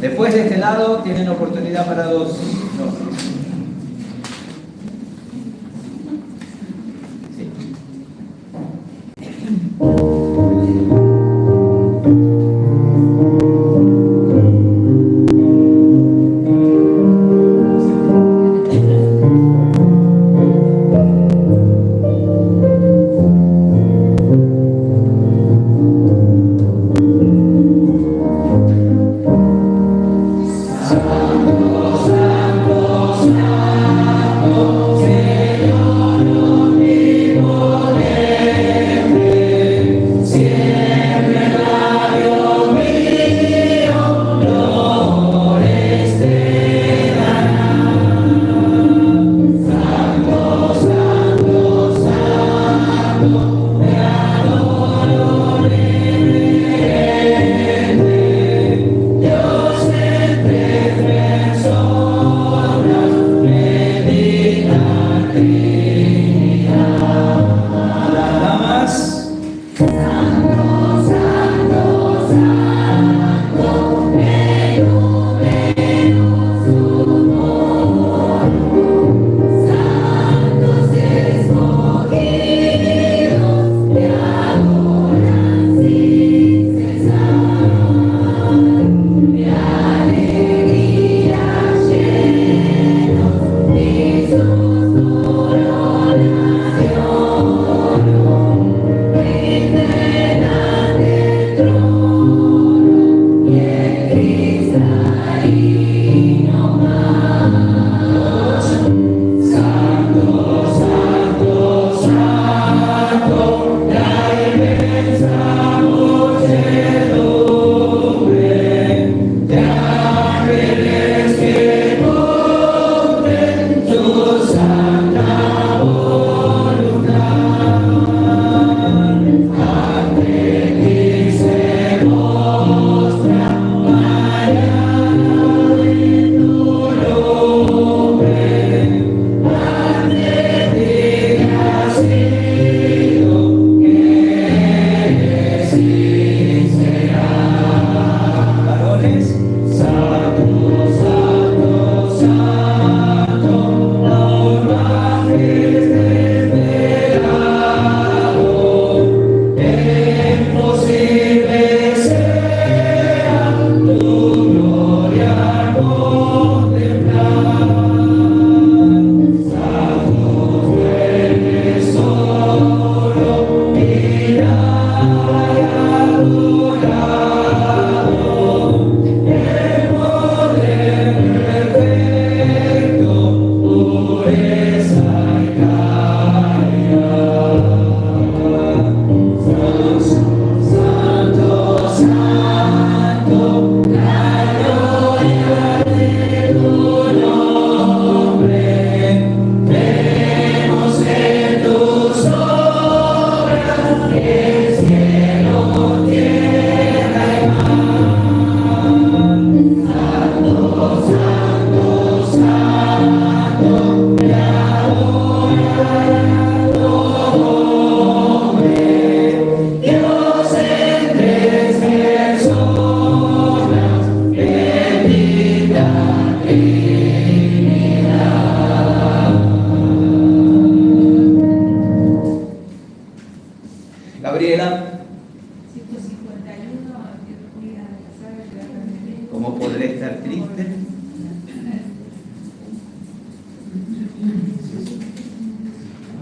Después de este lado tienen oportunidad para dos. Santo, Santo,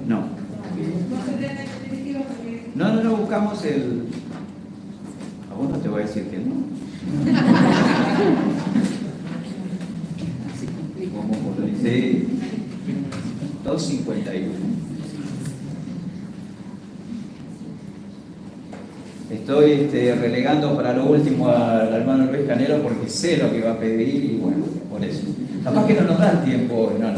No. No, buscamos el... A vos no te voy a decir que no. Sí. 251. Estoy relegando para lo último al hermano Luis Canelo porque sé lo que va a pedir y bueno, por eso. Capaz que no nos dan tiempo. No.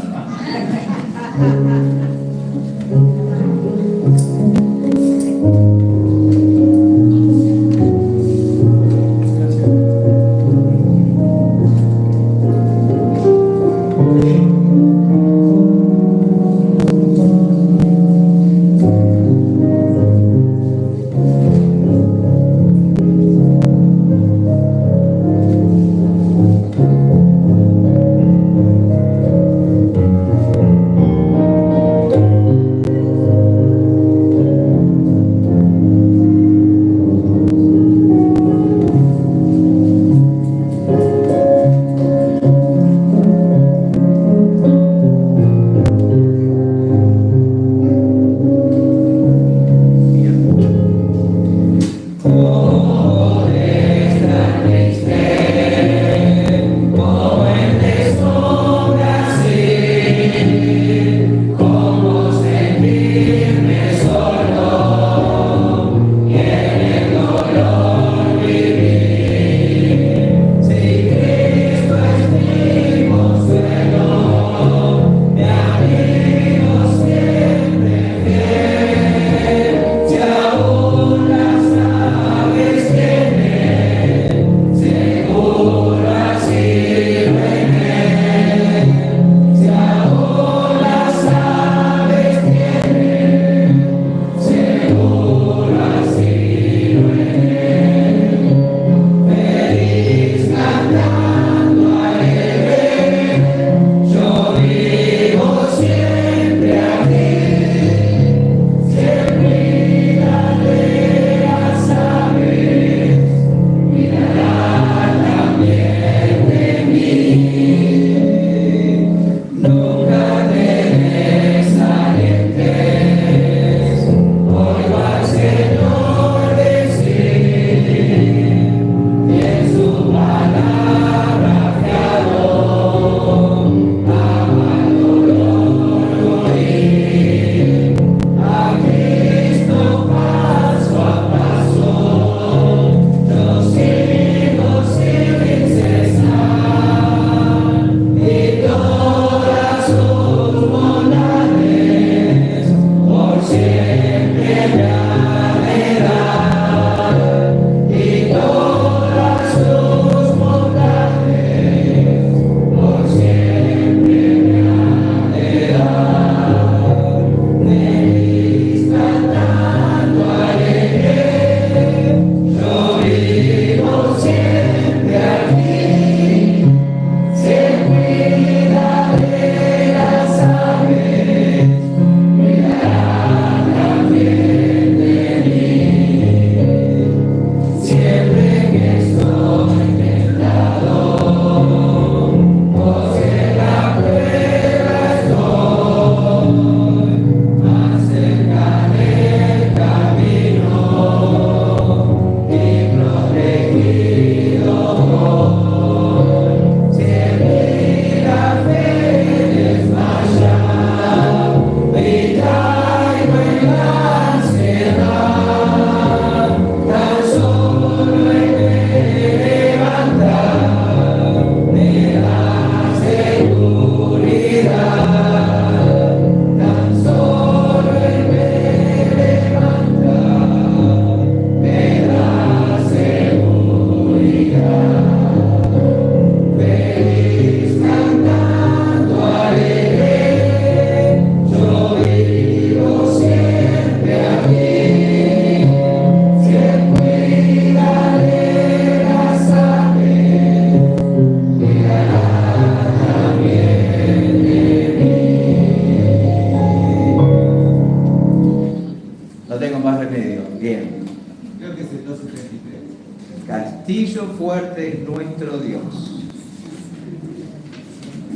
Castillo fuerte es nuestro Dios.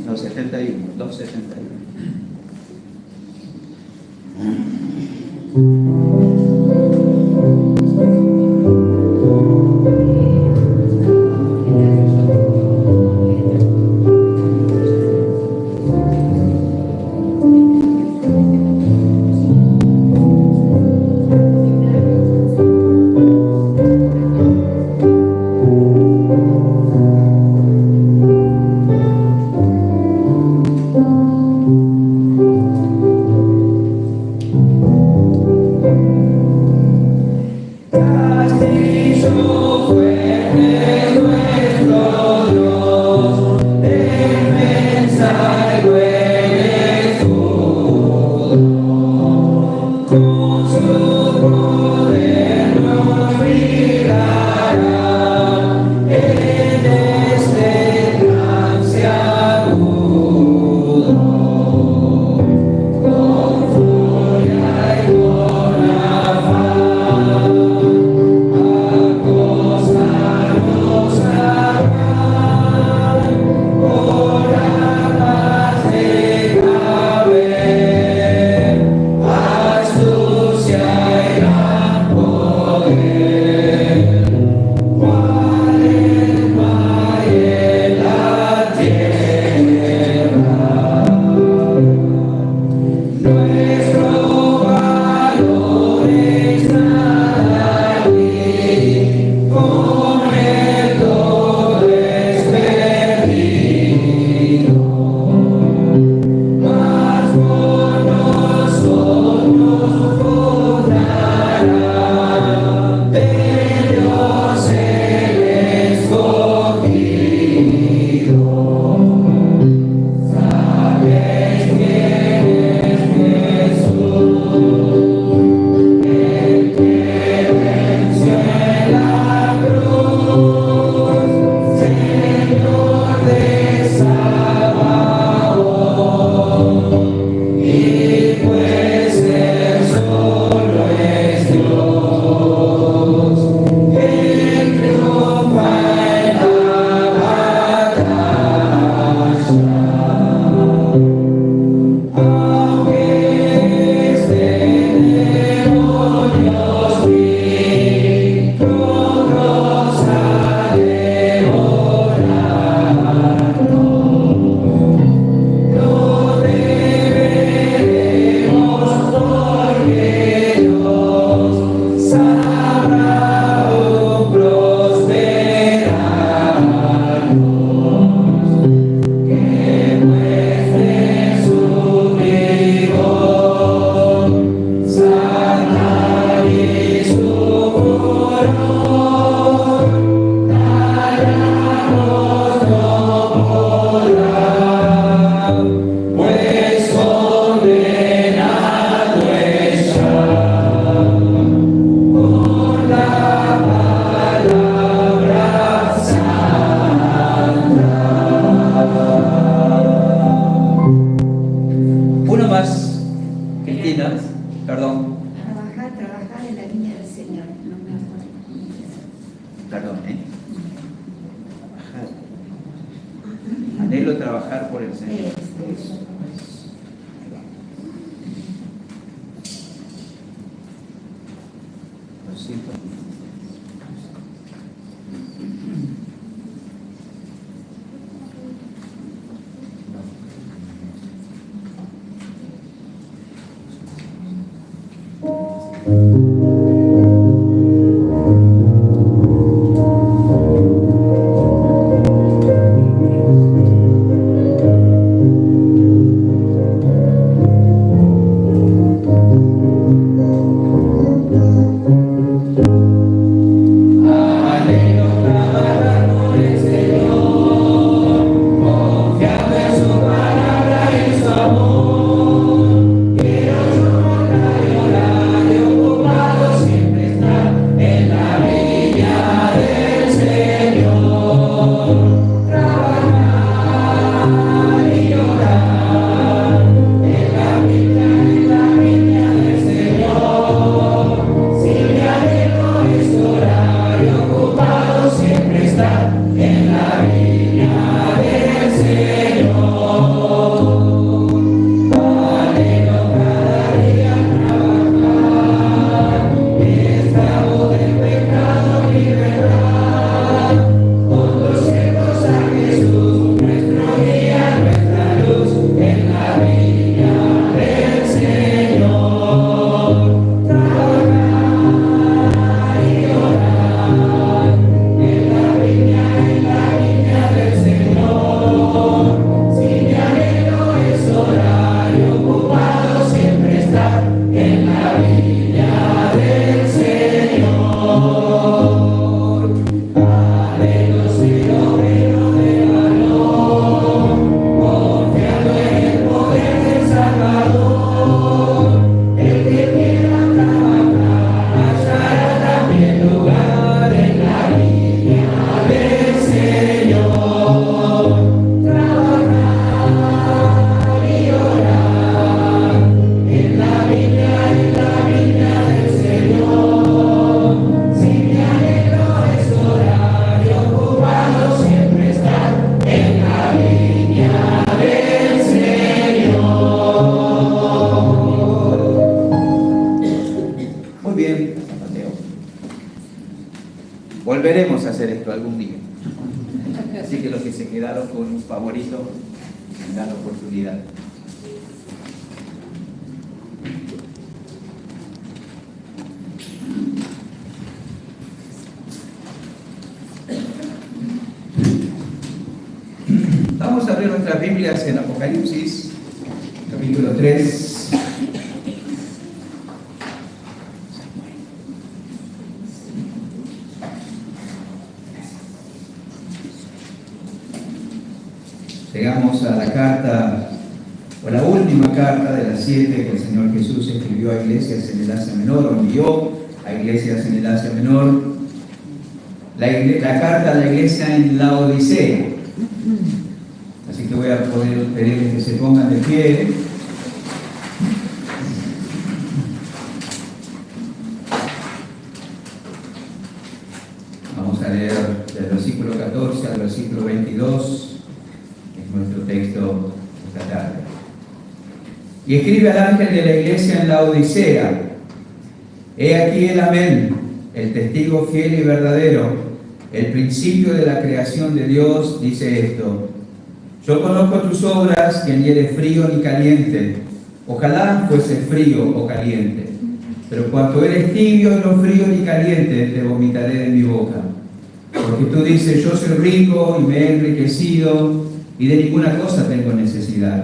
271. más, Cristina, perdón. Trabajar en la viña del Señor, no me acuerdo. Perdón, trabajar. Anhelo trabajar por el Señor. Eso. Lo siento. Volveremos a hacer esto algún día. Así que los que se quedaron con un favorito tendrán la oportunidad. Vamos a abrir nuestras Biblias en Apocalipsis, capítulo 3. Llegamos a la carta, o la última carta de las 7 que el Señor Jesús escribió a iglesias en el Asia Menor, o envió a iglesias en el Asia Menor. La carta a la iglesia en la Odisea. Así que voy a poder pedirles que se pongan de pie. Vamos a leer del versículo 14 al versículo 22. Nuestro texto esta tarde. Y escribe al ángel de la iglesia en la Odisea: he aquí el Amén, el testigo fiel y verdadero, el principio de la creación de Dios, dice esto: yo conozco tus obras, que ni eres frío ni caliente. Ojalá fuese frío o caliente, pero cuanto eres tibio, no frío ni caliente, te vomitaré de mi boca. Porque tú dices: yo soy rico y me he enriquecido, y de ninguna cosa tengo necesidad.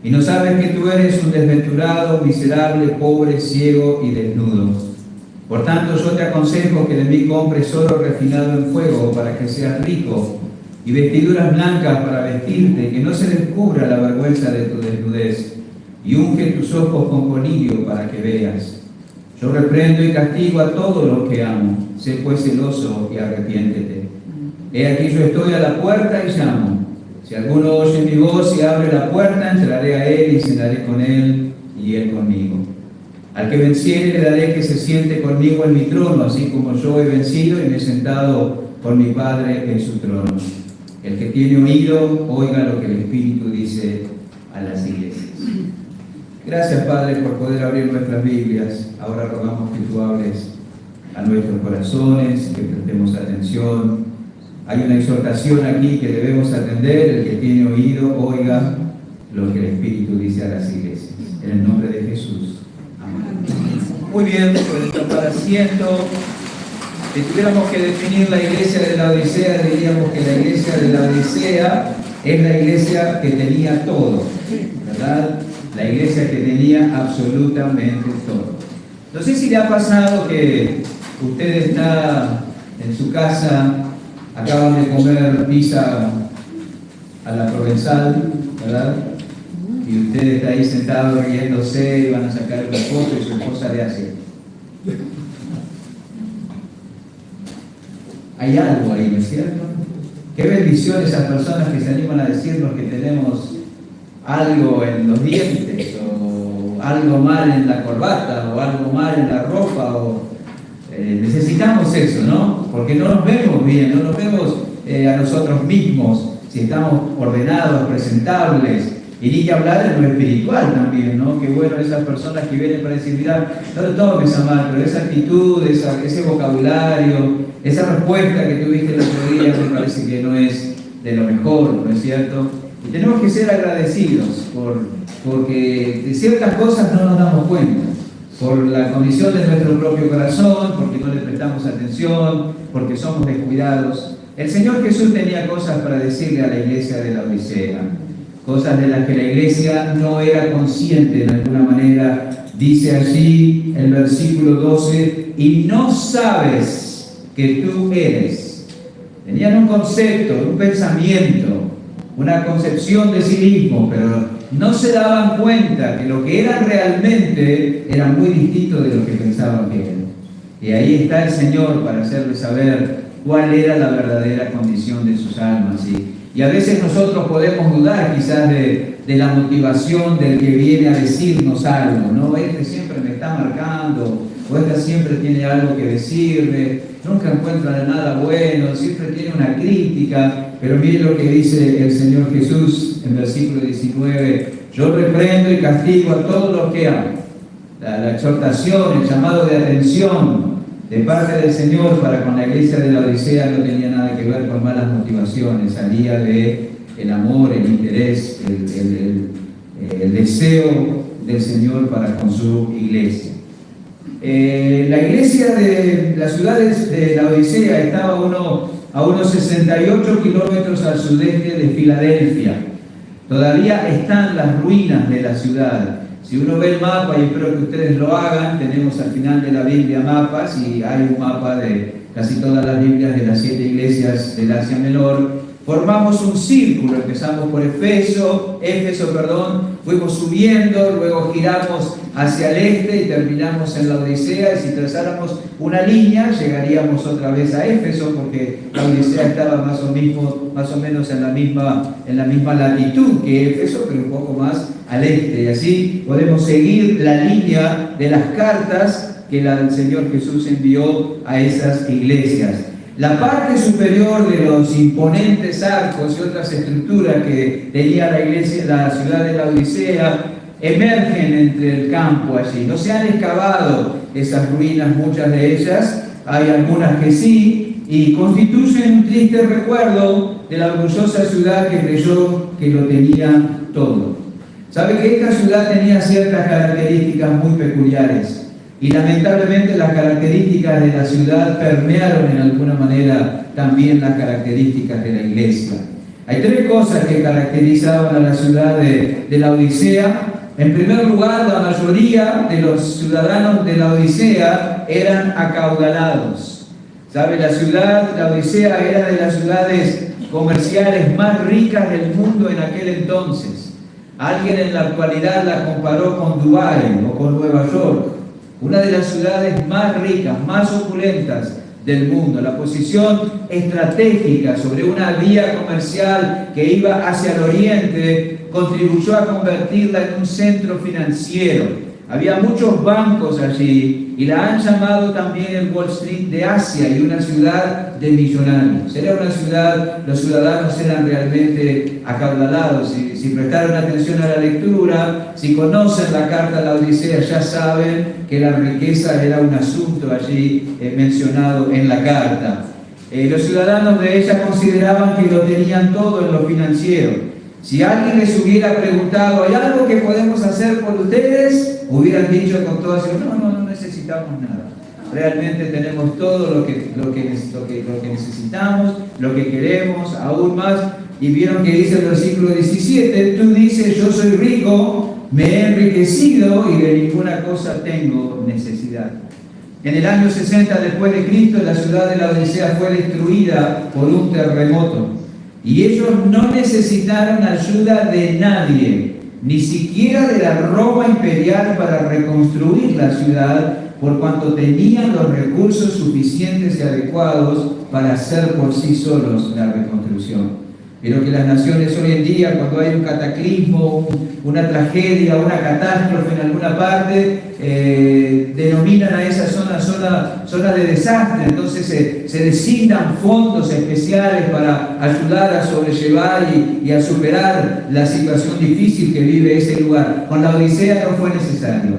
Y no sabes que tú eres un desventurado, miserable, pobre, ciego y desnudo. Por tanto, yo te aconsejo que de mí compres oro refinado en fuego para que seas rico, y vestiduras blancas para vestirte, que no se descubra la vergüenza de tu desnudez, y unge tus ojos con colirio para que veas. Yo reprendo y castigo a todos los que amo. Sé pues celoso y arrepiéntete. He aquí yo estoy a la puerta y llamo. Si alguno oye mi voz y abre la puerta, entraré a él y cenaré con él y él conmigo. Al que venciere le daré que se siente conmigo en mi trono, así como yo he vencido y me he sentado con mi Padre en su trono. El que tiene oído, oiga lo que el Espíritu dice a las iglesias. Gracias, Padre, por poder abrir nuestras Biblias. Ahora rogamos que tú hables a nuestros corazones, que prestemos atención. Hay una exhortación aquí que debemos atender. El que tiene oído, oiga lo que el Espíritu dice a las iglesias. En el nombre de Jesús. Amén. Muy bien, pueden tomar asiento. Si tuviéramos que definir la iglesia de la Odisea, diríamos que la iglesia de la Odisea es la iglesia que tenía todo, ¿verdad? La iglesia que tenía absolutamente todo. No sé si le ha pasado que usted está en su casa, acaban de comer pizza a la provenzal, ¿verdad? Y usted está ahí sentado riéndose y van a sacar una foto y su esposa le hace. Hay algo ahí, ¿no es cierto? Qué bendición esas personas que se animan a decirnos que tenemos algo en los dientes, o algo mal en la corbata, o algo mal en la ropa, o necesitamos eso, ¿no? Porque no nos vemos bien, no nos vemos a nosotros mismos, si estamos ordenados, presentables, y ni que hablar en lo espiritual también, ¿no? Qué bueno esas personas que vienen para decir, mira, no lo tomes a mal, pero esa actitud, ese vocabulario, esa respuesta que tuviste el otro día me parece que no es de lo mejor, ¿no es cierto? Y tenemos que ser agradecidos porque de ciertas cosas no nos damos cuenta, por la condición de nuestro propio corazón, porque no le prestamos atención, porque somos descuidados. El Señor Jesús tenía cosas para decirle a la iglesia de la Odisea, cosas de las que la iglesia no era consciente de alguna manera. Dice allí el versículo 12, y no sabes que tú eres. Tenían un concepto, un pensamiento, una concepción de sí mismo, pero no se daban cuenta que lo que eran realmente era muy distinto de lo que pensaban que eran. Y ahí está el Señor para hacerles saber cuál era la verdadera condición de sus almas. Y a veces nosotros podemos dudar quizás de la motivación del que viene a decirnos algo, ¿no? Este siempre me está marcando, o esta siempre tiene algo que decirme, nunca encuentra nada bueno, siempre tiene una crítica. Pero miren lo que dice el Señor Jesús en versículo 19, yo reprendo y castigo a todos los que aman. La exhortación, el llamado de atención de parte del Señor para con la iglesia de la Odisea no tenía nada que ver con malas motivaciones, salía de el amor, el interés, el deseo del Señor para con su iglesia. La iglesia de las ciudades de la Odisea estaba a unos 68 kilómetros al sudeste de Filadelfia. Todavía están las ruinas de la ciudad. Si uno ve el mapa, y espero que ustedes lo hagan, tenemos al final de la Biblia mapas, y hay un mapa de casi todas las Biblias de las 7 iglesias del Asia Menor. Formamos un círculo, empezamos por Éfeso, fuimos subiendo, luego giramos hacia el este y terminamos en la Odisea, y si trazáramos una línea llegaríamos otra vez a Éfeso, porque la Odisea estaba más o menos en la misma latitud que Éfeso, pero un poco más al este, y así podemos seguir la línea de las cartas que el Señor Jesús envió a esas iglesias. La parte superior de los imponentes arcos y otras estructuras que tenía la ciudad de la Odisea emergen entre el campo allí. No se han excavado esas ruinas, muchas de ellas, hay algunas que sí, y constituyen un triste recuerdo de la orgullosa ciudad que creyó que lo tenía todo. ¿Sabe que esta ciudad tenía ciertas características muy peculiares? Y lamentablemente las características de la ciudad permearon en alguna manera también las características de la iglesia. Hay 3 cosas que caracterizaban a la ciudad de la Odisea. En primer lugar, la mayoría de los ciudadanos de la Odisea eran acaudalados. ¿Sabe? La ciudad, la Odisea, era de las ciudades comerciales más ricas del mundo en aquel entonces. Alguien en la actualidad la comparó con Dubái o con Nueva York. Una de las ciudades más ricas, más opulentas, del mundo, la posición estratégica sobre una vía comercial que iba hacia el oriente contribuyó a convertirla en un centro financiero. Había muchos bancos allí y la han llamado también el Wall Street de Asia y una ciudad de millonarios. Era una ciudad, los ciudadanos eran realmente acaudalados. Si prestaron atención a la lectura, si conocen la carta a la Odisea, ya saben que la riqueza era un asunto allí mencionado en la carta. Los ciudadanos de ella consideraban que lo tenían todo en lo financiero. Si alguien les hubiera preguntado, ¿hay algo que podemos hacer por ustedes?, hubieran dicho con toda seguridad, no necesitamos nada. Realmente tenemos todo lo que necesitamos, lo que queremos, aún más. Y vieron que dice el versículo 17, tú dices, yo soy rico, me he enriquecido y de ninguna cosa tengo necesidad. En el año 60 después de Cristo, la ciudad de la Odisea fue destruida por un terremoto. Y ellos no necesitaron ayuda de nadie, ni siquiera de la Roma imperial para reconstruir la ciudad, por cuanto tenían los recursos suficientes y adecuados para hacer por sí solos la reconstrucción. Pero que las naciones hoy en día, cuando hay un cataclismo, una tragedia, una catástrofe en alguna parte, denominan a esa zona de desastre. Entonces se designan fondos especiales para ayudar a sobrellevar y a superar la situación difícil que vive ese lugar. Con la Odisea no fue necesario.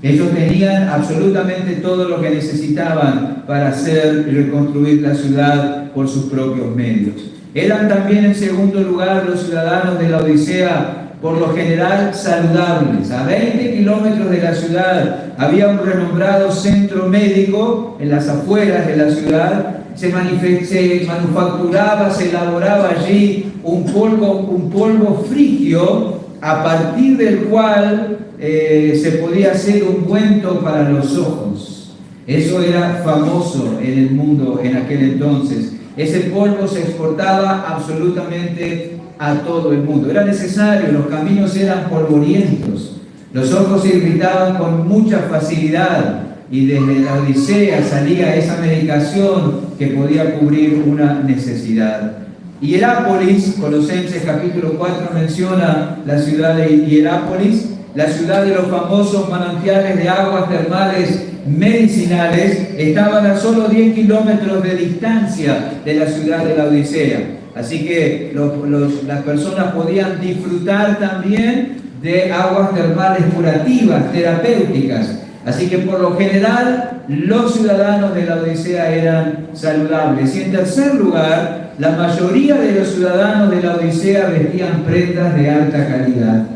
Ellos tenían absolutamente todo lo que necesitaban para hacer y reconstruir la ciudad por sus propios medios. Eran también, en segundo lugar, los ciudadanos de la Odisea, por lo general, saludables. A 20 kilómetros de la ciudad había un renombrado centro médico en las afueras de la ciudad. Se manufacturaba, se elaboraba allí un polvo frigio a partir del cual se podía hacer ungüento para los ojos. Eso era famoso en el mundo en aquel entonces. Ese polvo se exportaba absolutamente a todo el mundo. Era necesario, los caminos eran polvorientos, los ojos se irritaban con mucha facilidad y desde la Odisea salía esa medicación que podía cubrir una necesidad. Hierápolis, Colosenses capítulo 4 menciona la ciudad de Hierápolis, la ciudad de los famosos manantiales de aguas termales medicinales, estaban a solo 10 kilómetros de distancia de la ciudad de la Odisea. Así que las personas podían disfrutar también de aguas termales curativas, terapéuticas. Así que por lo general los ciudadanos de la Odisea eran saludables. Y en tercer lugar, la mayoría de los ciudadanos de la Odisea vestían prendas de alta calidad,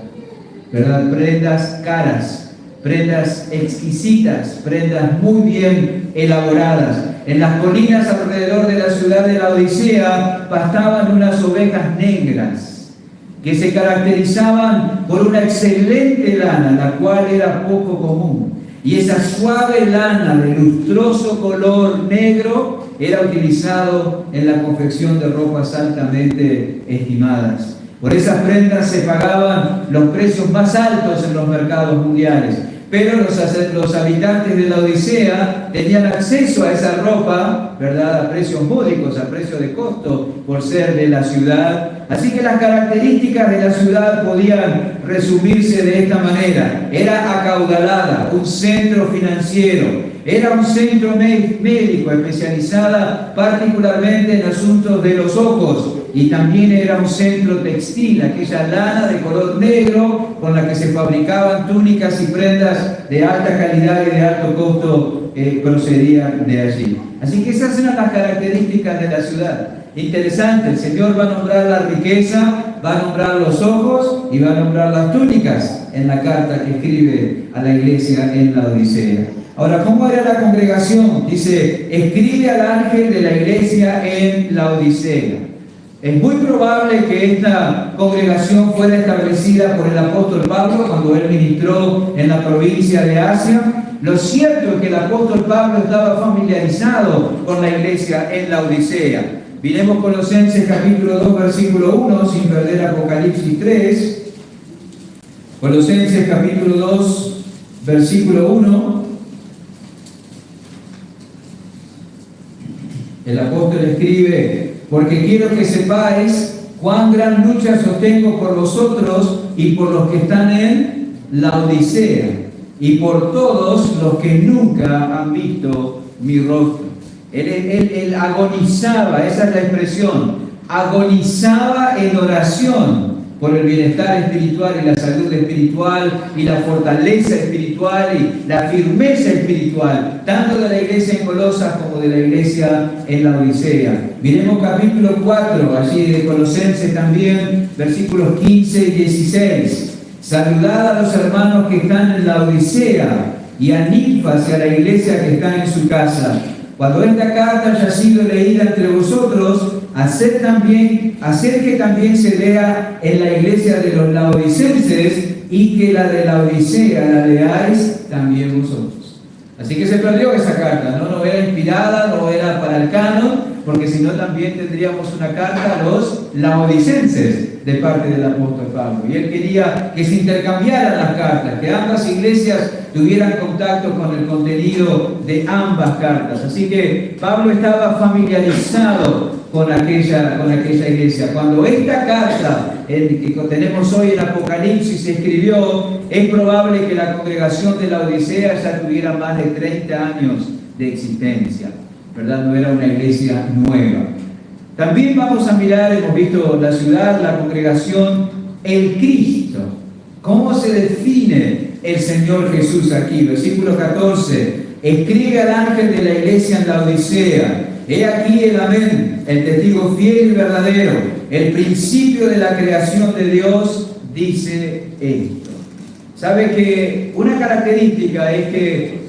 ¿verdad? Prendas caras, prendas exquisitas, prendas muy bien elaboradas. En las colinas alrededor de la ciudad de la Odisea pastaban unas ovejas negras que se caracterizaban por una excelente lana, la cual era poco común. Y esa suave lana de lustroso color negro era utilizado en la confección de ropas altamente estimadas. Por esas prendas se pagaban los precios más altos en los mercados mundiales. Pero los habitantes de la Odisea tenían acceso a esa ropa, ¿verdad?, a precios módicos, a precio de costo, por ser de la ciudad. Así que las características de la ciudad podían resumirse de esta manera. Era acaudalada, un centro financiero, era un centro médico especializada particularmente en asuntos de los ojos, y también era un centro textil, aquella lana de color negro con la que se fabricaban túnicas y prendas de alta calidad y de alto costo procedían de allí. Así que esas eran las características de la ciudad. Interesante, el Señor va a nombrar la riqueza, va a nombrar los ojos y va a nombrar las túnicas en la carta que escribe a la iglesia en la Odisea. Ahora, ¿cómo era la congregación? Dice, escribe al ángel de la iglesia en la Odisea. Es muy probable que esta congregación fuera establecida por el apóstol Pablo cuando él ministró en la provincia de Asia. Lo cierto es que el apóstol Pablo estaba familiarizado con la iglesia en la Odisea. Miremos Colosenses capítulo 2, versículo 1, sin perder Apocalipsis 3. Colosenses capítulo 2, versículo 1. el apóstol escribe: porque quiero que sepáis cuán gran lucha sostengo por vosotros y por los que están en Laodicea, y por todos los que nunca han visto mi rostro. Él agonizaba, esa es la expresión, agonizaba en oración por el bienestar espiritual y la salud espiritual y la fortaleza espiritual y la firmeza espiritual, tanto de la iglesia en Colosas como de la iglesia en la Odisea. Miremos capítulo 4, allí de Colosenses también, versículos 15 y 16. Saludad a los hermanos que están en la Odisea y a Ninfas y a la iglesia que está en su casa. Cuando esta carta haya sido leída entre vosotros, hacer que también se lea en la iglesia de los laodicenses, y que la de la Odisea la leáis también vosotros. Así que se perdió esa carta, no era inspirada, no era para el canon, porque si no también tendríamos una carta a los laodicenses de parte del apóstol Pablo. Y él quería que se intercambiaran las cartas, que ambas iglesias tuvieran contacto con el contenido de ambas cartas. Así que Pablo estaba familiarizado con aquella iglesia. Cuando esta carta que tenemos hoy en Apocalipsis se escribió, es probable que la congregación de la Odisea ya tuviera más de 30 años de existencia, ¿verdad? No era una iglesia nueva. También vamos a mirar, hemos visto la ciudad, la congregación, el Cristo. ¿Cómo se define el Señor Jesús aquí? Versículo 14. Escribe al ángel de la iglesia en la Odisea: he aquí el Amén, el testigo fiel y verdadero, el principio de la creación de Dios, dice esto. ¿Sabe que una característica es que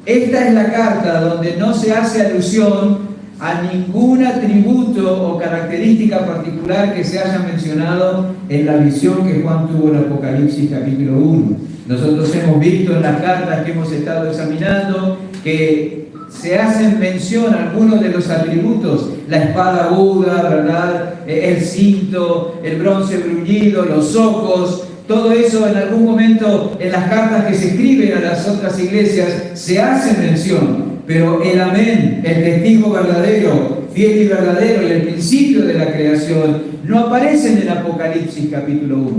esta es la carta donde no se hace alusión a ningún atributo o característica particular que se haya mencionado en la visión que Juan tuvo en Apocalipsis capítulo 1? Nosotros hemos visto en las cartas que hemos estado examinando que se hacen mención a algunos de los atributos: la espada aguda, ¿verdad?, el cinto, el bronce bruñido, los ojos. Todo eso en algún momento en las cartas que se escriben a las otras iglesias se hace mención. Pero el Amén, el testigo verdadero, fiel y verdadero, y el principio de la creación no aparecen en Apocalipsis capítulo 1.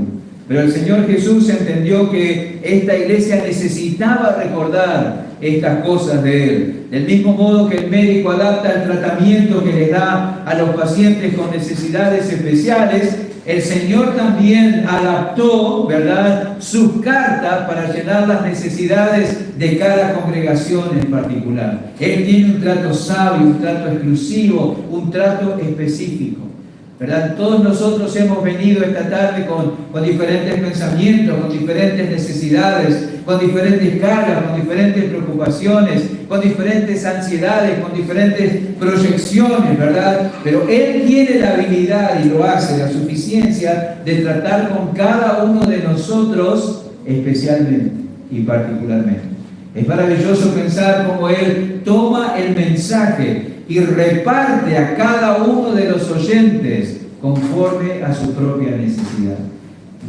Pero el Señor Jesús entendió que esta iglesia necesitaba recordar estas cosas de Él. Del mismo modo que el médico adapta el tratamiento que le da a los pacientes con necesidades especiales, el Señor también adaptó, ¿verdad?, sus cartas para llenar las necesidades de cada congregación en particular. Él tiene un trato sabio, un trato exclusivo, un trato específico, ¿verdad? Todos nosotros hemos venido esta tarde con diferentes pensamientos, con diferentes necesidades, con diferentes cargas, con diferentes preocupaciones, con diferentes ansiedades, con diferentes proyecciones, ¿verdad? Pero Él tiene la habilidad, y lo hace, la suficiencia de tratar con cada uno de nosotros especialmente y particularmente. Es maravilloso pensar cómo Él toma el mensaje y reparte a cada uno de los oyentes conforme a su propia necesidad.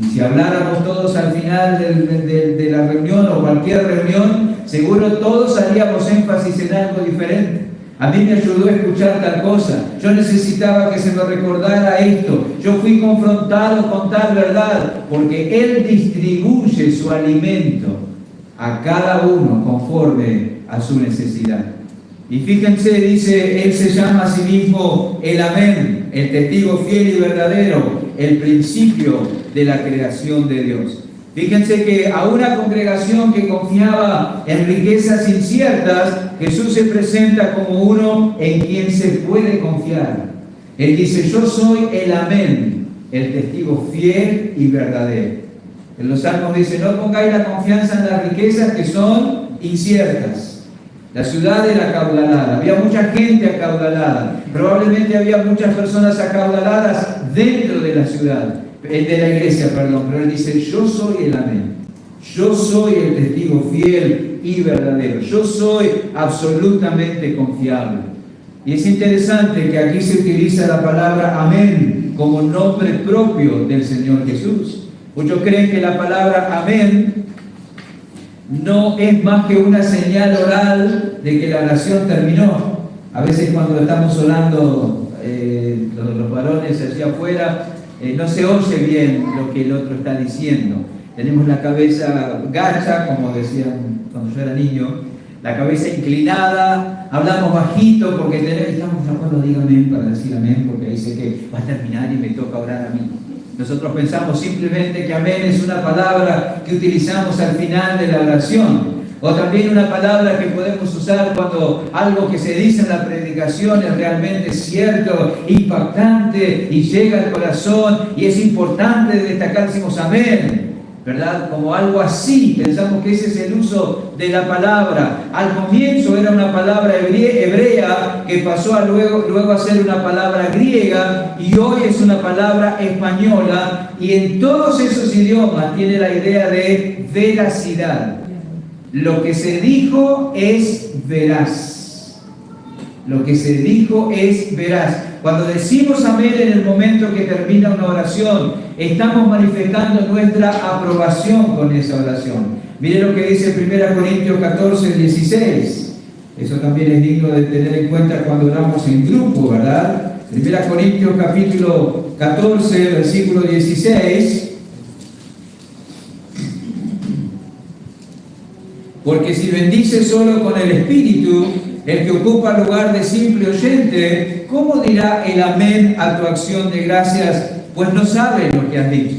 Y si habláramos todos al final de la reunión o cualquier reunión, seguro todos haríamos énfasis en algo diferente. A mí me ayudó a escuchar tal cosa, yo necesitaba que se me recordara esto, yo fui confrontado con tal verdad, porque Él distribuye su alimento a cada uno conforme a su necesidad. Y fíjense, dice, Él se llama a sí mismo el Amén, el testigo fiel y verdadero, el principio de la creación de Dios. Fíjense que a una congregación que confiaba en riquezas inciertas, Jesús se presenta como uno en quien se puede confiar. Él dice: yo soy el Amén, el testigo fiel y verdadero. En los Salmos dice: no pongáis la confianza en las riquezas que son inciertas. La ciudad era acaudalada, había mucha gente acaudalada, probablemente había muchas personas acaudaladas dentro de la ciudad, de la iglesia, perdón, pero Él dice: yo soy el Amén, yo soy el testigo fiel y verdadero, yo soy absolutamente confiable. Y es interesante que aquí se utiliza la palabra Amén como nombre propio del Señor Jesús. Muchos creen que la palabra Amén no es más que una señal oral de que la oración terminó. A veces cuando estamos orando, los varones hacia afuera, no se oye bien lo que el otro está diciendo. Tenemos la cabeza gacha, como decían cuando yo era niño, la cabeza inclinada, hablamos bajito porque estamos de acuerdo, dígame para decir amén, porque ahí sé que va a terminar y me toca orar a mí. Nosotros pensamos simplemente que amén es una palabra que utilizamos al final de la oración, o también una palabra que podemos usar cuando algo que se dice en la predicación es realmente cierto, impactante y llega al corazón y es importante destacar, decimos amén, ¿verdad? Como algo así, pensamos que ese es el uso de la palabra. Al comienzo era una palabra hebrea que pasó a luego a ser una palabra griega y hoy es una palabra española, y en todos esos idiomas tiene la idea de veracidad. Lo que se dijo es veraz. Lo que se dijo es veraz. Cuando decimos amén en el momento que termina una oración, estamos manifestando nuestra aprobación con esa oración. Mire lo que dice 1 Corintios 14, 16. Eso también es digno de tener en cuenta cuando oramos en grupo, ¿verdad? 1 Corintios capítulo 14, versículo 16. Porque si bendice solo con el Espíritu, el que ocupa lugar de simple oyente, ¿cómo dirá el amén a tu acción de gracias? Pues no sabe lo que has dicho.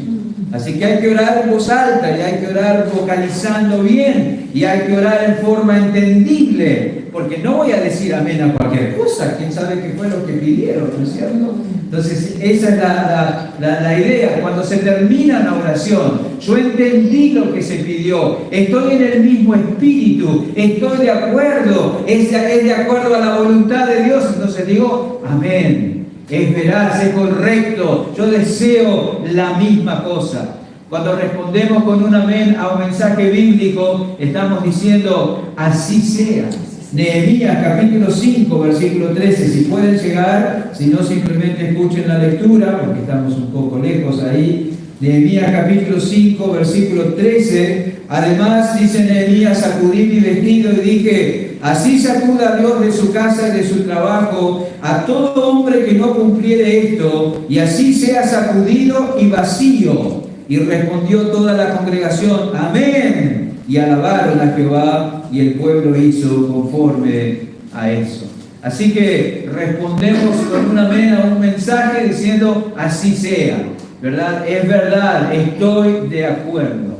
Así que hay que orar en voz alta y hay que orar vocalizando bien y hay que orar en forma entendible, porque no voy a decir amén a cualquier cosa. ¿Quién sabe qué fue lo que pidieron? ¿No es cierto? Entonces, esa es la idea. Cuando se termina una oración, yo entendí lo que se pidió, estoy en el mismo espíritu, estoy de acuerdo, es de acuerdo a la voluntad de Dios, entonces digo, amén. Es veraz, es correcto, yo deseo la misma cosa. Cuando respondemos con un amén a un mensaje bíblico, estamos diciendo, así sea. Nehemías capítulo 5, versículo 13, si pueden llegar, si no simplemente escuchen la lectura, porque estamos un poco lejos ahí. Nehemías capítulo 5, versículo 13, además dice Nehemías, sacudí mi vestido y dije, así sacuda Dios de su casa y de su trabajo a todo hombre que no cumpliere esto, y así sea sacudido y vacío. Y respondió toda la congregación, amén. Y alabaron a Jehová, y el pueblo hizo conforme a eso. Así que respondemos con un amén a un mensaje diciendo, así sea, ¿verdad? Es verdad, estoy de acuerdo.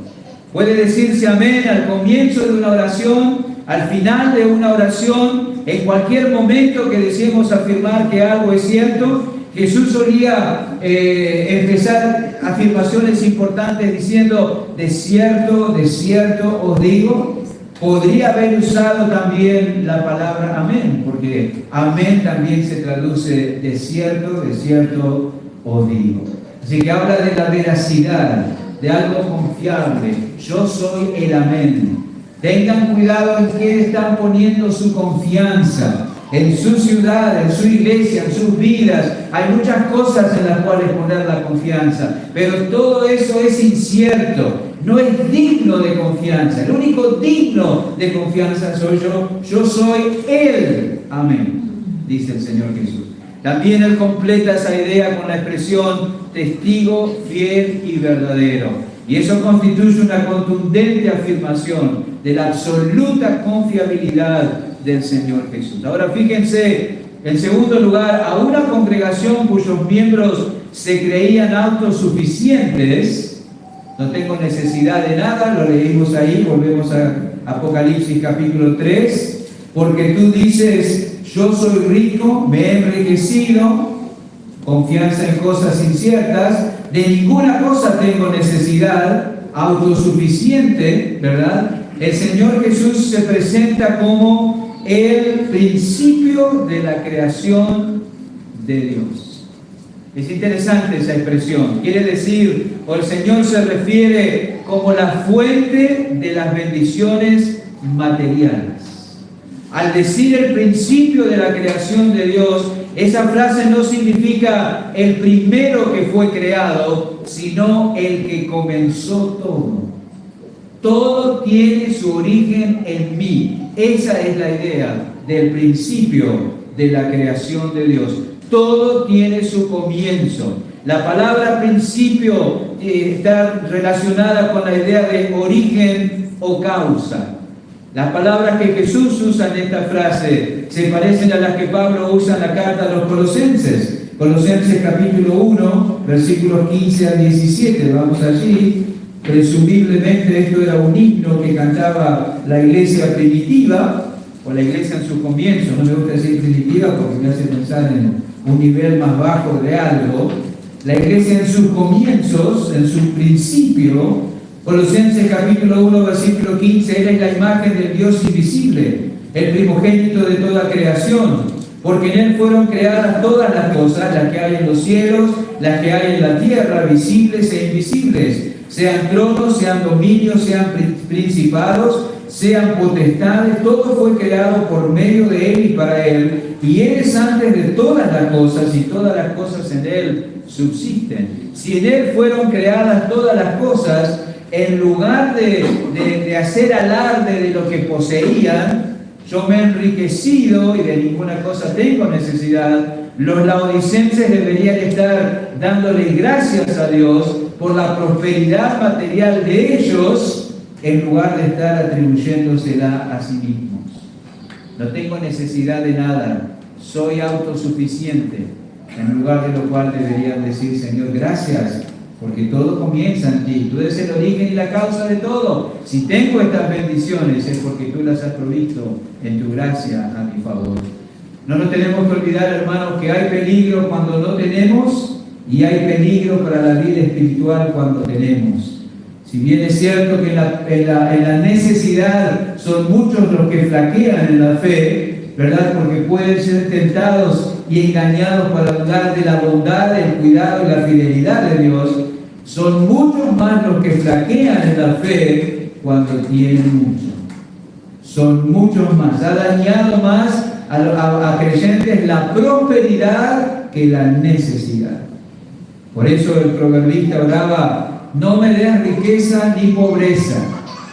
Puede decirse amén al comienzo de una oración, al final de una oración, en cualquier momento que deseemos afirmar que algo es cierto. Jesús solía empezar afirmaciones importantes diciendo, de cierto os digo. Podría haber usado también la palabra amén, porque amén también se traduce de cierto os digo. Así que habla de la veracidad, de algo confiable. Yo soy el amén. Tengan cuidado en qué están poniendo su confianza. En su ciudad, en su iglesia, en sus vidas, hay muchas cosas en las cuales poner la confianza, pero todo eso es incierto, no es digno de confianza. El único digno de confianza soy yo soy Él. Amén, dice el Señor Jesús. También Él completa esa idea con la expresión testigo fiel y verdadero. Y eso constituye una contundente afirmación de la absoluta confiabilidad del Señor Jesús. Ahora fíjense, en segundo lugar, a una congregación cuyos miembros se creían autosuficientes, no tengo necesidad de nada, lo leímos ahí, volvemos a Apocalipsis capítulo 3, porque tú dices, yo soy rico, me he enriquecido, confianza en cosas inciertas, de ninguna cosa tengo necesidad, autosuficiente, ¿verdad? El Señor Jesús se presenta como el principio de la creación de Dios. Es interesante esa expresión. Quiere decir, o el Señor se refiere como la fuente de las bendiciones materiales. Al decir el principio de la creación de Dios, esa frase no significa el primero que fue creado, sino el que comenzó todo. Todo tiene su origen en mí. Esa es la idea del principio de la creación de Dios. Todo tiene su comienzo. La palabra principio está relacionada con la idea de origen o causa. Las palabras que Jesús usa en esta frase se parecen a las que Pablo usa en la carta a los Colosenses. Colosenses capítulo 1, versículos 15 al 17. Vamos allí. Presumiblemente esto era un himno que cantaba la iglesia primitiva, o la iglesia en su comienzo. No me gusta decir primitiva porque me hace pensar en un nivel más bajo de algo. La iglesia en sus comienzos, en su principio, Colosenses capítulo 1, versículo 15, Él es la imagen del Dios invisible, el primogénito de toda creación, porque en Él fueron creadas todas las cosas, las que hay en los cielos, las que hay en la tierra, visibles e invisibles, sean tronos, sean dominios, sean principados, sean potestades, todo fue creado por medio de Él y para Él, y Él es antes de todas las cosas, y todas las cosas en Él subsisten. Si en Él fueron creadas todas las cosas, en lugar de hacer alarde de lo que poseían, yo me he enriquecido y de ninguna cosa tengo necesidad. Los laodicenses deberían estar dándole gracias a Dios por la prosperidad material de ellos, en lugar de estar atribuyéndosela a sí mismos. No tengo necesidad de nada, soy autosuficiente, en lugar de lo cual deberían decir: Señor, gracias, porque todo comienza en ti. Tú eres el origen y la causa de todo. Si tengo estas bendiciones es porque tú las has provisto en tu gracia a mi favor. No nos tenemos que olvidar, hermanos, que hay peligro cuando no tenemos y hay peligro para la vida espiritual cuando tenemos. Si bien es cierto que en la necesidad son muchos los que flaquean en la fe, ¿verdad? Porque pueden ser tentados y engañados para dudar de la bondad, el cuidado y la fidelidad de Dios. Son muchos más los que flaquean en la fe cuando tienen mucho. Son muchos más. Ha dañado más a creyentes la prosperidad que la necesidad. Por eso el proverbista oraba: no me des riqueza ni pobreza,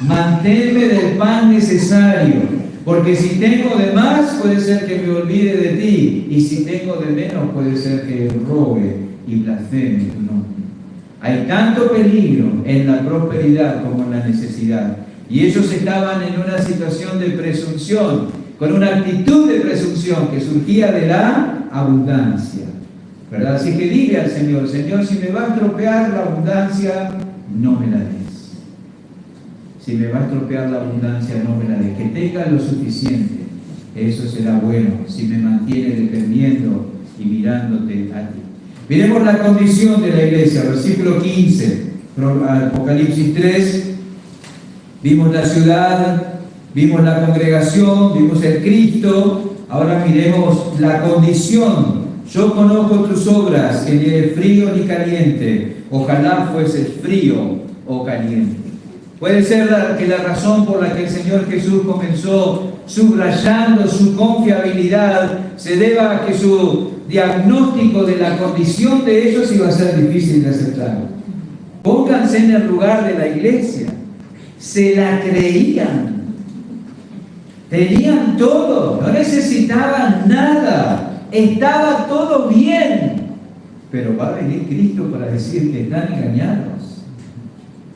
manténme del pan necesario, porque si tengo de más puede ser que me olvide de ti, y si tengo de menos puede ser que robe y blasfeme tu nombre. Hay tanto peligro en la prosperidad como en la necesidad, y ellos estaban en una situación de presunción, con una actitud de presunción que surgía de la abundancia, ¿verdad? Así que dile al Señor: Señor, si me va a estropear la abundancia, no me la des. Si me va a estropear la abundancia, no me la des. Que tenga lo suficiente, eso será bueno, si me mantiene dependiendo y mirándote a ti. Miremos la condición de la iglesia, versículo 15, Apocalipsis 3. Vimos la ciudad, vimos la congregación, vimos el Cristo. Ahora miremos la condición. Yo conozco tus obras, que ni eres frío ni caliente. Ojalá fueses frío o caliente. Puede ser que la razón por la que el Señor Jesús comenzó subrayando su confiabilidad se deba a que su diagnóstico de la condición de ellos iba a ser difícil de aceptar. Pónganse en el lugar de la iglesia. Se la creían. Tenían todo, no necesitaban nada. Estaba todo bien. Pero va a venir Cristo para decir que están engañados,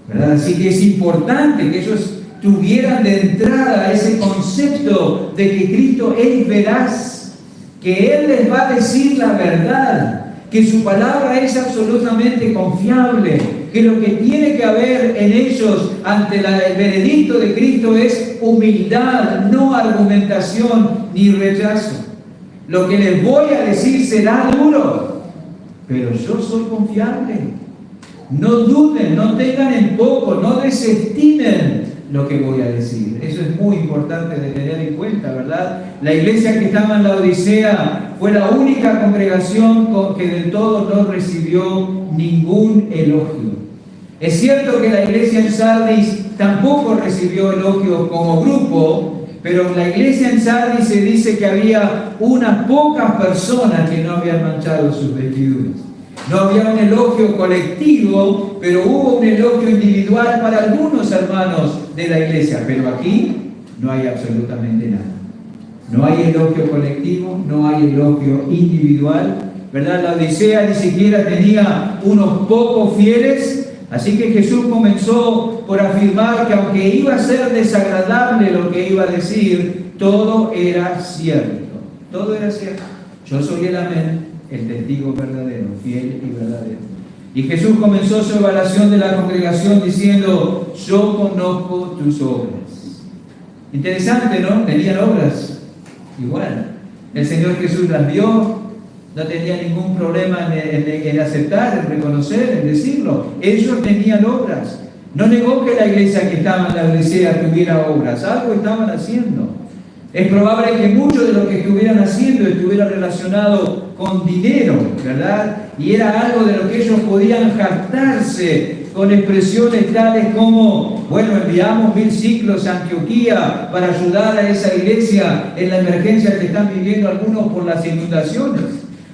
¿verdad? Así que es importante que ellos tuvieran de entrada ese concepto de que Cristo es veraz, que Él les va a decir la verdad, que su palabra es absolutamente confiable, que lo que tiene que haber en ellos ante el veredicto de Cristo es humildad, no argumentación ni rechazo. Lo que les voy a decir será duro, pero yo soy confiable. No duden, no tengan en poco, no desestimen lo que voy a decir. Eso es muy importante de tener en cuenta, ¿verdad? La iglesia que estaba en la Odisea fue la única congregación que del todo no recibió ningún elogio. Es cierto que la iglesia en Sardis tampoco recibió elogios como grupo, pero en la iglesia en Sardis se dice que había unas pocas personas que no habían manchado sus vestiduras. No había un elogio colectivo, pero hubo un elogio individual para algunos hermanos de la iglesia. Pero aquí no hay absolutamente nada. No hay elogio colectivo, no hay elogio individual, ¿verdad? La Odisea ni siquiera tenía unos pocos fieles, así que Jesús comenzó por afirmar que aunque iba a ser desagradable lo que iba a decir, todo era cierto. Todo era cierto. Yo soy el amén, el testigo verdadero, fiel y verdadero. Y Jesús comenzó su evaluación de la congregación diciendo: yo conozco tus obras. Interesante, ¿no? Tenían obras. Igual, el Señor Jesús las vio, no tenía ningún problema en aceptar, en reconocer, en decirlo. Ellos tenían obras. No negó que la iglesia que estaba en la Odisea tuviera obras, algo estaban haciendo. Es probable que mucho de lo que estuvieran haciendo estuviera relacionado con dinero, ¿verdad? Y era algo de lo que ellos podían jactarse con expresiones tales como: bueno, enviamos 1000 ciclos a Antioquía para ayudar a esa iglesia en la emergencia que están viviendo algunos por las inundaciones.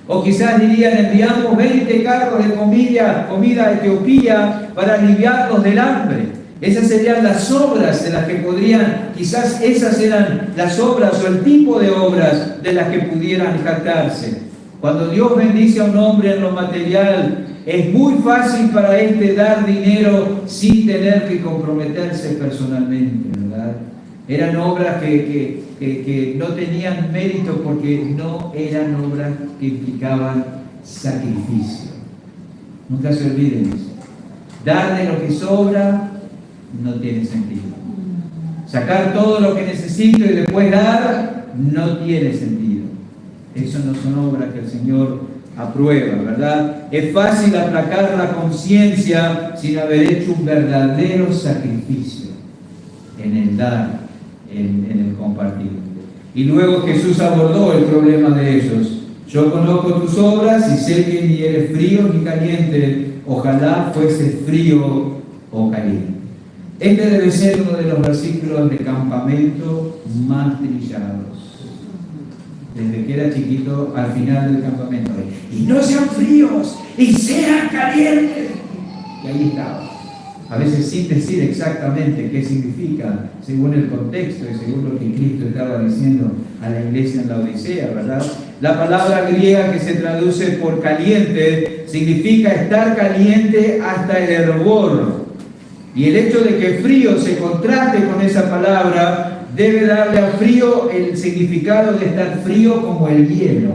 O quizás dirían: enviamos 20 carros de comida a Etiopía para aliviarlos del hambre. Esas serían las obras de las que podrían, quizás esas eran las obras o el tipo de obras de las que pudieran jactarse. Cuando Dios bendice a un hombre en lo material, es muy fácil para éste dar dinero sin tener que comprometerse personalmente, ¿verdad? Eran obras que no tenían mérito porque no eran obras que implicaban sacrificio. Nunca se olviden eso. Dar de lo que sobra no tiene sentido. Sacar todo lo que necesito y después dar no tiene sentido. Eso no son obras que el Señor aprueba, ¿verdad? Es fácil aplacar la conciencia sin haber hecho un verdadero sacrificio en el dar, en el compartir. Y luego Jesús abordó el problema de ellos. Yo conozco tus obras y sé que ni eres frío ni caliente. Ojalá fuese frío o caliente. Este debe ser uno de los versículos de campamento más trillados. Desde que era chiquito, al final del campamento. Y no sean fríos, y sean calientes. Y ahí estaba. A veces sin decir exactamente qué significa, según el contexto y según lo que Cristo estaba diciendo a la iglesia en la Odisea, ¿verdad? La palabra griega que se traduce por caliente significa estar caliente hasta el hervor. Y el hecho de que frío se contraste con esa palabra debe darle a frío el significado de estar frío como el hielo.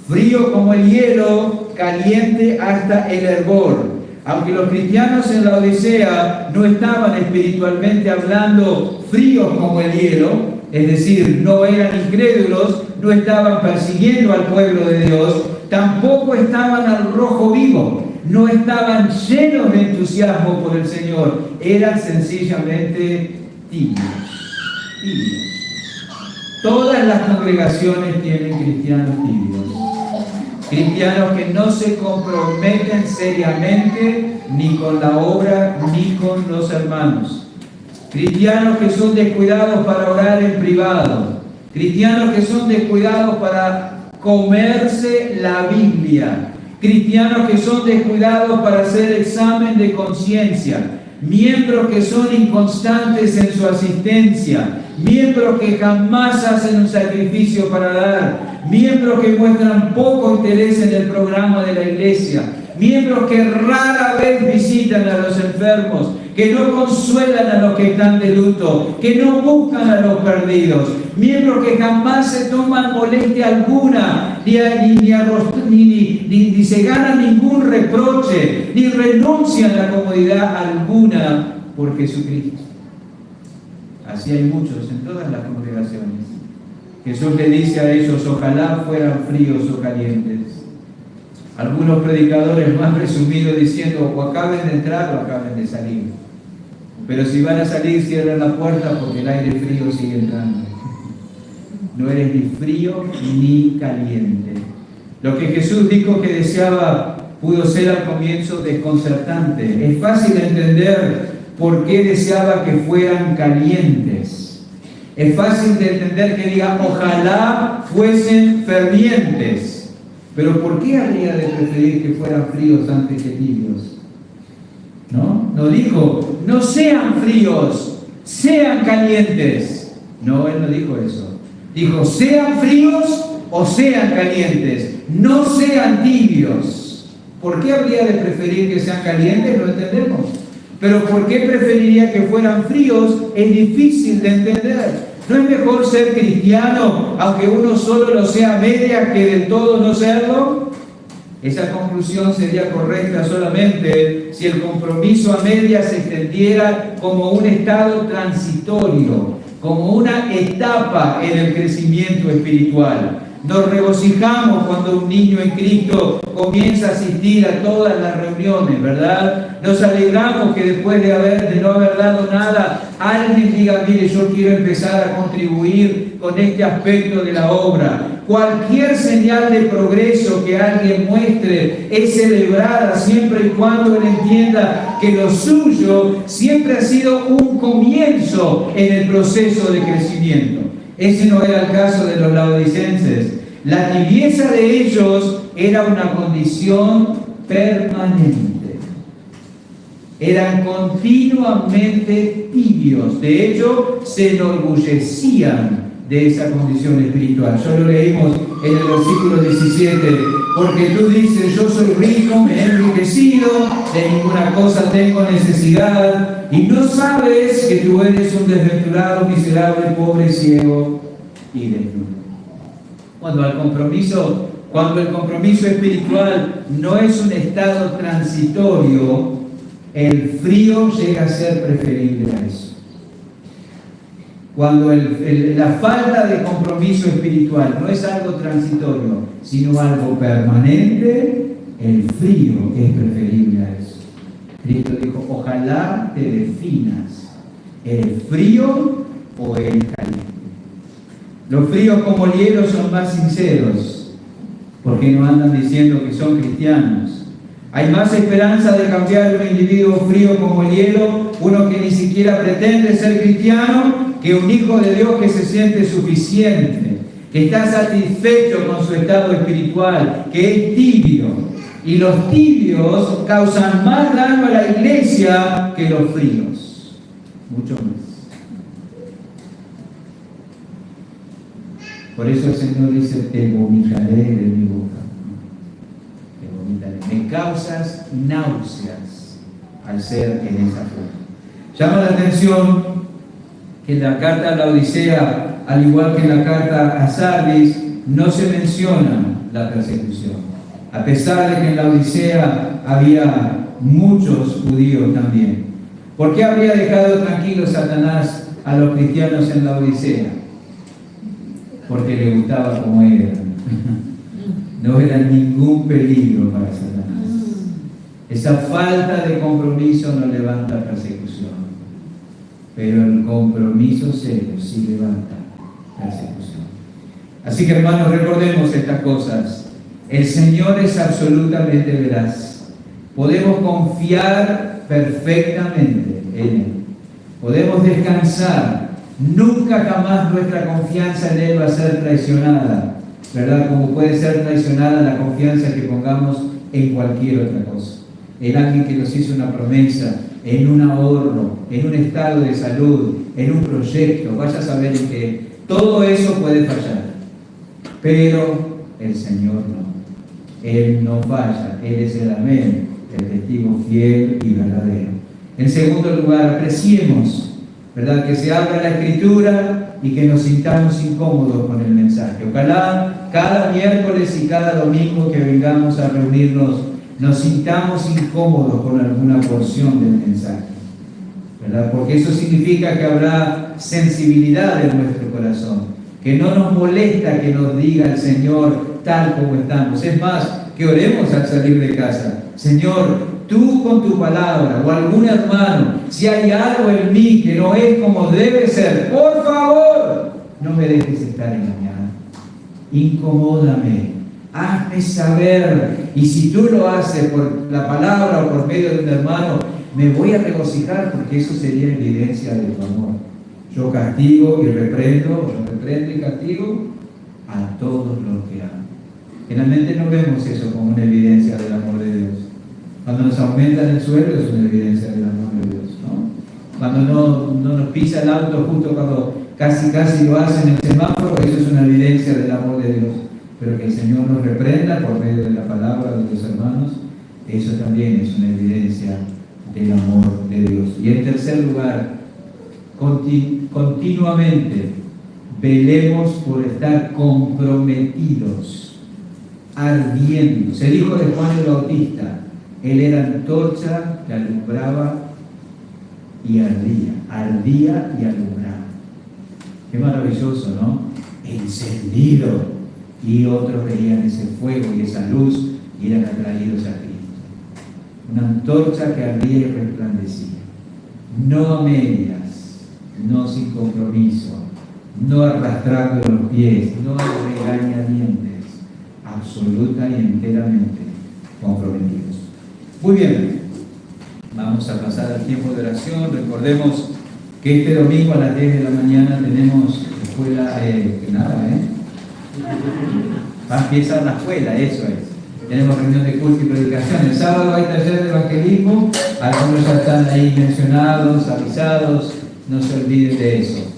Frío como el hielo, caliente hasta el hervor. Aunque los cristianos en la Odisea no estaban espiritualmente hablando fríos como el hielo, es decir, no eran incrédulos, no estaban persiguiendo al pueblo de Dios, tampoco estaban al rojo vivo. No estaban llenos de entusiasmo por el Señor, eran sencillamente tibios. Todas las congregaciones tienen cristianos tibios. Cristianos que no se comprometen seriamente ni con la obra ni con los hermanos. Cristianos que son descuidados para orar en privado. Cristianos que son descuidados para comerse la Biblia. Cristianos que son descuidados para hacer examen de conciencia, miembros que son inconstantes en su asistencia, miembros que jamás hacen un sacrificio para dar, miembros que muestran poco interés en el programa de la iglesia, miembros que rara vez visitan a los enfermos, que no consuelan a los que están de luto, que no buscan a los perdidos, miembros que jamás se toman molestia alguna, ni se ganan ningún reproche, ni renuncian a comodidad alguna por Jesucristo. Así hay muchos en todas las congregaciones. Jesús le dice a ellos: ojalá fueran fríos o calientes. Algunos predicadores más presumidos diciendo: o acaben de entrar o acaben de salir. Pero si van a salir, cierren la puerta porque el aire frío sigue entrando. No eres ni frío ni caliente. Lo que Jesús dijo que deseaba pudo ser al comienzo desconcertante. Es fácil entender por qué deseaba que fueran calientes. Es fácil de entender que diga: ojalá fuesen fervientes. Pero ¿por qué habría de preferir que fueran fríos antes que tibios? No dijo: no sean fríos, sean calientes. No, él no dijo eso. Dijo, sean fríos o sean calientes, no sean tibios. ¿Por qué habría de preferir que sean calientes? No entendemos. Pero ¿por qué preferiría que fueran fríos? Es difícil de entender. ¿No es mejor ser cristiano, aunque uno solo lo sea a medias, que del todo no serlo? Esa conclusión sería correcta solamente si el compromiso a medias se extendiera como un estado transitorio, como una etapa en el crecimiento espiritual. Nos regocijamos cuando un niño en Cristo comienza a asistir a todas las reuniones, ¿verdad? Nos alegramos que después de no haber dado nada, alguien diga, mire, yo quiero empezar a contribuir con este aspecto de la obra. Cualquier señal de progreso que alguien muestre es celebrada siempre y cuando él entienda que lo suyo siempre ha sido un comienzo en el proceso de crecimiento. Ese no era el caso de los laodicenses. La tibieza de ellos era una condición permanente. Eran continuamente tibios. De hecho, se enorgullecían de esa condición espiritual. Ya lo leímos en el versículo 17. Porque tú dices, yo soy rico, me he enriquecido, de ninguna cosa tengo necesidad, y no sabes que tú eres un desventurado, miserable, pobre, ciego y desnudo. Cuando el compromiso espiritual no es un estado transitorio, el frío llega a ser preferible a eso. Cuando la falta de compromiso espiritual no es algo transitorio, sino algo permanente, el frío es preferible a eso. Cristo dijo, ojalá te definas, ¿el frío o el caliente? Los fríos como el hielo son más sinceros, porque no andan diciendo que son cristianos. Hay más esperanza de cambiar un individuo frío como el hielo, uno que ni siquiera pretende ser cristiano, que un hijo de Dios que se siente suficiente, que está satisfecho con su estado espiritual, que es tibio. Y los tibios causan más daño a la iglesia que los fríos, mucho más. Por eso el Señor dice, te vomitaré de mi boca. Te vomitaré. Me causas náuseas al ser en esa forma. Llama la atención que en la carta a la Odisea, al igual que en la carta a Sardis, no se menciona la persecución. A pesar de que en la Odisea había muchos judíos también. ¿Por qué habría dejado tranquilo Satanás a los cristianos en la Odisea? Porque le gustaba como eran. No era ningún peligro para Satanás. Esa falta de compromiso no levanta persecución. Pero el compromiso serio sí levanta persecución. Así que, hermanos, recordemos estas cosas. El Señor es absolutamente veraz. Podemos confiar perfectamente en Él. Podemos descansar. Nunca jamás nuestra confianza en Él va a ser traicionada, ¿verdad? Como puede ser traicionada la confianza que pongamos en cualquier otra cosa. En alguien que nos hizo una promesa, en un ahorro, en un estado de salud, en un proyecto. Vaya a saber en que todo eso puede fallar. Pero el Señor no. Él no falla. Él es el amén, el testigo fiel y verdadero. En segundo lugar, apreciemos, ¿verdad?, que se abra la Escritura y que nos sintamos incómodos con el mensaje. Ojalá cada miércoles y cada domingo que vengamos a reunirnos nos sintamos incómodos con alguna porción del mensaje, ¿verdad? Porque eso significa que habrá sensibilidad en nuestro corazón, que no nos molesta que nos diga el Señor tal como estamos. Es más, que oremos al salir de casa. Señor, tú con tu palabra o algún hermano, si hay algo en mí que no es como debe ser, por favor, no me dejes estar engañado. Incomódame, hazme saber. Y si tú lo haces por la palabra o por medio de un hermano, me voy a regocijar, porque eso sería evidencia de tu amor. Yo castigo y reprendo, yo reprendo y castigo a todos los que amo. Generalmente no vemos eso como una evidencia del amor de Dios. Cuando nos aumentan el sueldo es una evidencia del amor de Dios, ¿no? cuando no nos pisa el auto justo cuando casi lo hacen en el semáforo, eso es una evidencia del amor de Dios. Pero que el Señor nos reprenda por medio de la palabra de los hermanos, eso también es una evidencia del amor de Dios. Y en tercer lugar, continuamente velemos por estar comprometidos, ardiendo. Se dijo de Juan el Bautista, él era antorcha que alumbraba y ardía y alumbraba. Qué maravilloso, ¿no? Encendido. Y otros veían ese fuego y esa luz y eran atraídos a Cristo. Una antorcha que ardía y resplandecía. No a medias, no sin compromiso, no arrastrando los pies, no a regañadientes, absoluta y enteramente comprometidos. Muy bien, vamos a pasar al tiempo de oración. Recordemos que este domingo a las 10 de la mañana tenemos escuela, va a empezar la escuela, eso es. Tenemos reunión de culto y predicación. El sábado hay taller de evangelismo, algunos ya están ahí mencionados, avisados, no se olviden de eso.